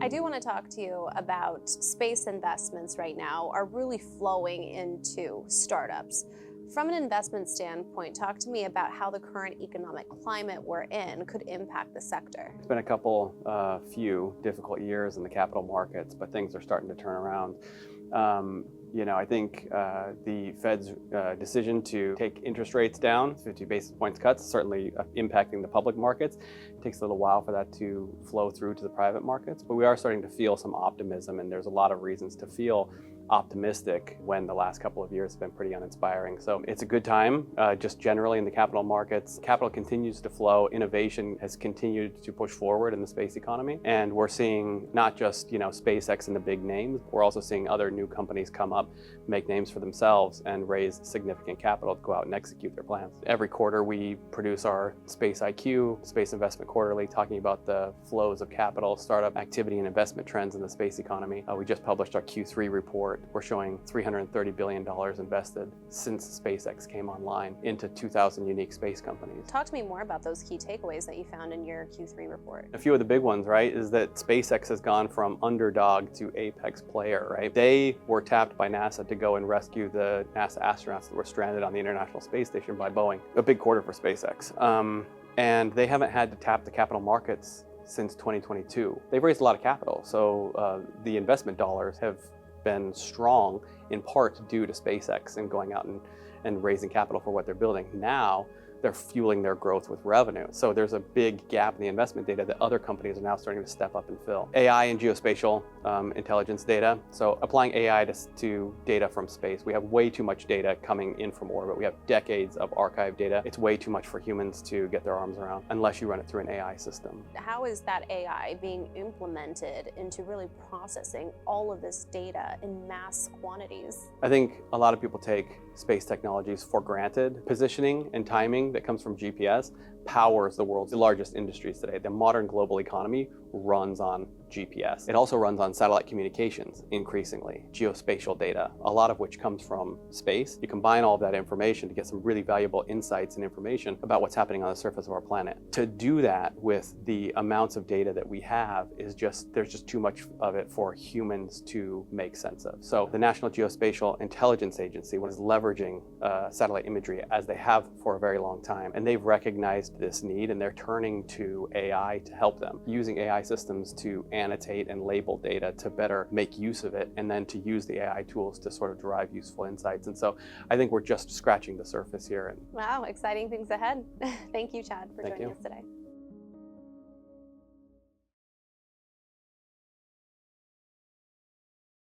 I do want to talk to you about space investments right now are really flowing into startups. From an investment standpoint, talk to me about how the current economic climate we're in could impact the sector. It's been a couple, few difficult years in the capital markets, but things are starting to turn around. I think the Fed's decision to take interest rates down, 50 basis points cuts, certainly impacting the public markets. It takes a little while for that to flow through to the private markets, but we are starting to feel some optimism, and there's a lot of reasons to feel optimistic when the last couple of years have been pretty uninspiring. So it's a good time, just generally in the capital markets. Capital continues to flow. Innovation has continued to push forward in the space economy. And we're seeing not just, SpaceX and the big names, we're also seeing other new companies come up, make names for themselves and raise significant capital to go out and execute their plans. Every quarter we produce our Space IQ, Space Investment Quarterly, talking about the flows of capital, startup activity and investment trends in the space economy. We just published our Q3 report. We're showing $330 billion invested since SpaceX came online into 2,000 unique space companies. Talk to me more about those key takeaways that you found in your Q3 report. A few of the big ones, right, is that SpaceX has gone from underdog to apex player, right? They were tapped by NASA to go and rescue the NASA astronauts that were stranded on the International Space Station by Boeing. A big quarter for SpaceX. And they haven't had to tap the capital markets since 2022. They've raised a lot of capital, so the investment dollars have been strong in part due to SpaceX and going out and raising capital for what they're building. Now they're fueling their growth with revenue. So there's a big gap in the investment data that other companies are now starting to step up and fill. AI and geospatial intelligence data. So applying AI to data from space. We have way too much data coming in from orbit. We have decades of archived data. It's way too much for humans to get their arms around unless you run it through an AI system. How is that AI being implemented into really processing all of this data in mass quantities? I think a lot of people take space technologies for granted. Positioning and timing that comes from GPS powers the world's largest industries today. The modern global economy runs on GPS. It also runs on satellite communications, increasingly, geospatial data, a lot of which comes from space. You combine all of that information to get some really valuable insights and information about what's happening on the surface of our planet. To do that with the amounts of data that we have there's just too much of it for humans to make sense of. So the National Geospatial Intelligence Agency was leveraging satellite imagery as they have for a very long time, and they've recognized this need, and they're turning to AI to help them, using AI systems to annotate and label data to better make use of it, and then to use the AI tools to sort of derive useful insights. And so I think we're just scratching the surface here. Wow, exciting things ahead. Thank you, Chad, for Thank joining you. us today.